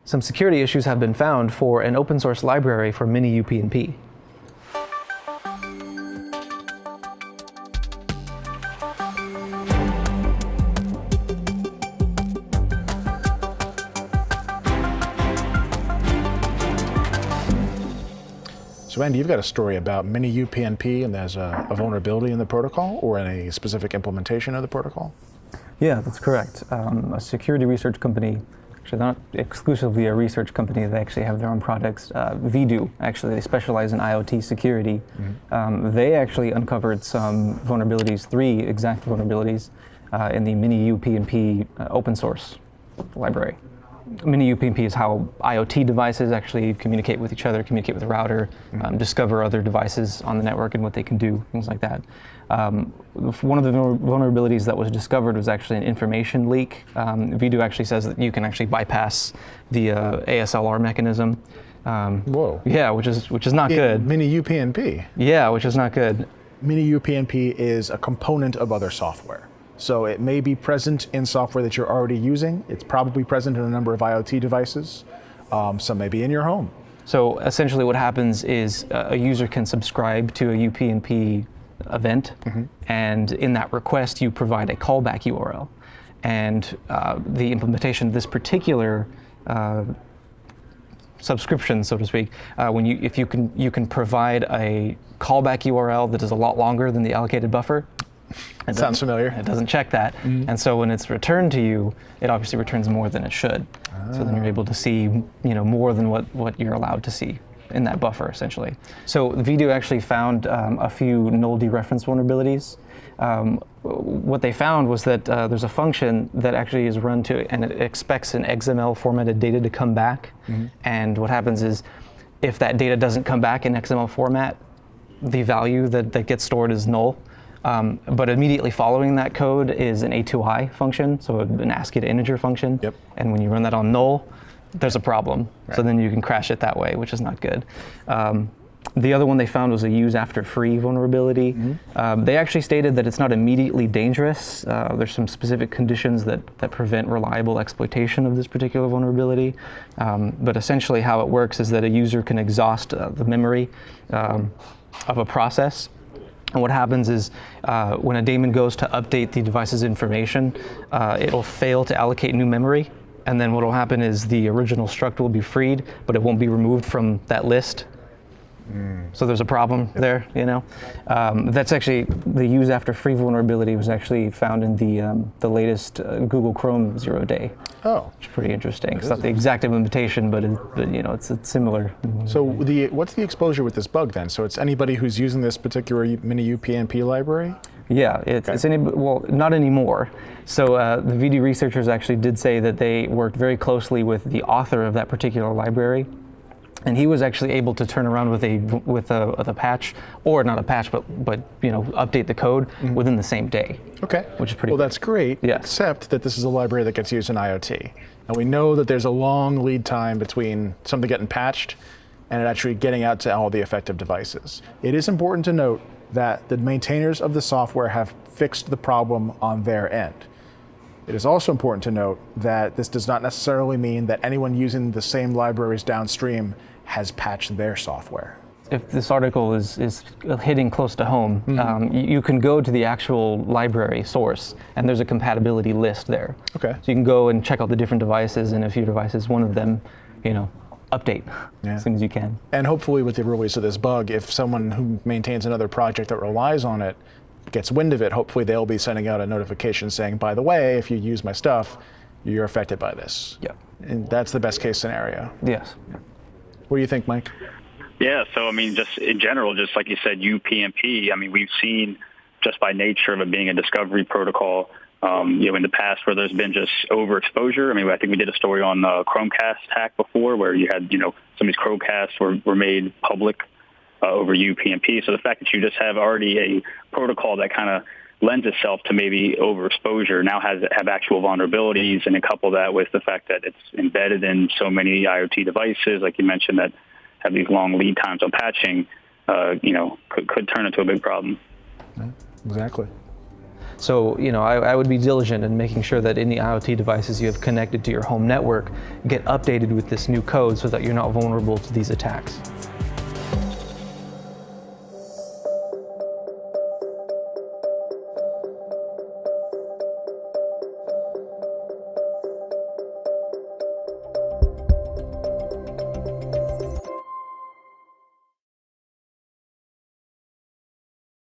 Some security issues have been found for an open source library for MiniUPnP. So Andy, you've got a story about MiniUPnP, and there's a vulnerability in the protocol or in a specific implementation of the protocol? Yeah, that's correct. A security research company, actually not exclusively a research company, they actually have their own products. Vdoo, actually, they specialize in IoT security. Mm-hmm. They actually uncovered some vulnerabilities, 3 exact vulnerabilities, in the MiniUPnP open source library. MiniUPnP is how IoT devices actually communicate with each other, communicate with the router, discover other devices on the network and what they can do, things like that. One of the vulnerabilities that was discovered was actually an information leak. Vdoo actually says that you can actually bypass the ASLR mechanism. Whoa. Yeah, which is not good. MiniUPnP? Yeah, which is not good. MiniUPnP is a component of other software. So it may be present in software that you're already using. It's probably present in a number of IoT devices. Some may be in your home. So essentially what happens is a user can subscribe to a UPnP event, and in that request you provide a callback URL. And the implementation of this particular subscription, so to speak, if you can provide a callback URL that is a lot longer than the allocated buffer. It sounds familiar. It doesn't check that. And so when it's returned to you, it obviously returns more than it should. So then you're able to see, more than what you're allowed to see in that buffer, essentially. So Vdoo actually found a few null dereference vulnerabilities. What they found was that there's a function that actually is run to, and it expects an XML formatted data to come back. And what happens is, if that data doesn't come back in XML format, the value that gets stored is null. But immediately following that code is an A2I function, so an ASCII to integer function. Yep. And when you run that on null, there's a problem. Right. So then you can crash it that way, which is not good. The other one they found was a use after free vulnerability. They actually stated that it's not immediately dangerous. There's some specific conditions that prevent reliable exploitation of this particular vulnerability. But essentially how it works is that a user can exhaust the memory of a process. And what happens is when a daemon goes to update the device's information, it'll fail to allocate new memory. And then what will happen is the original struct will be freed, but it won't be removed from that list. So there's a problem there, That's actually, the use after free vulnerability was actually found in the latest Google Chrome 0-day. Oh. Which is pretty interesting. It's not the exact implementation, but it's similar. So what's the exposure with this bug then? So it's anybody who's using this particular MiniUPnP library? Yeah, it's not anymore. So the Vdoo researchers actually did say that they worked very closely with the author of that particular library. And he was actually able to turn around with a patch, or not a patch, but update the code within the same day. Okay. Which is pretty well, that's great, yes. Except that this is a library that gets used in IoT. And we know that there's a long lead time between something getting patched and it actually getting out to all the affected devices. It is important to note that the maintainers of the software have fixed the problem on their end. It is also important to note that this does not necessarily mean that anyone using the same libraries downstream has patched their software. If this article is hitting close to home, you can go to the actual library source, and there's a compatibility list there. Okay. So you can go and check out the different devices, and if your device is one of them, update as soon as you can. And hopefully with the release of this bug, if someone who maintains another project that relies on it gets wind of it, hopefully they'll be sending out a notification saying, by the way, if you use my stuff, you're affected by this. Yeah. And that's the best case scenario. Yes. What do you think, Mike? Yeah, so just in general, just like you said, UPnP, we've seen just by nature of it being a discovery protocol, in the past where there's been just overexposure. I think we did a story on Chromecast hack before where you had, some of these Chromecasts were made public over UPnP. So the fact that you just have already a protocol that kind of lends itself to maybe overexposure now have actual vulnerabilities, and then couple that with the fact that it's embedded in so many IoT devices, like you mentioned, that have these long lead times on patching, could turn into a big problem. Yeah, exactly. So, I would be diligent in making sure that any IoT devices you have connected to your home network get updated with this new code so that you're not vulnerable to these attacks.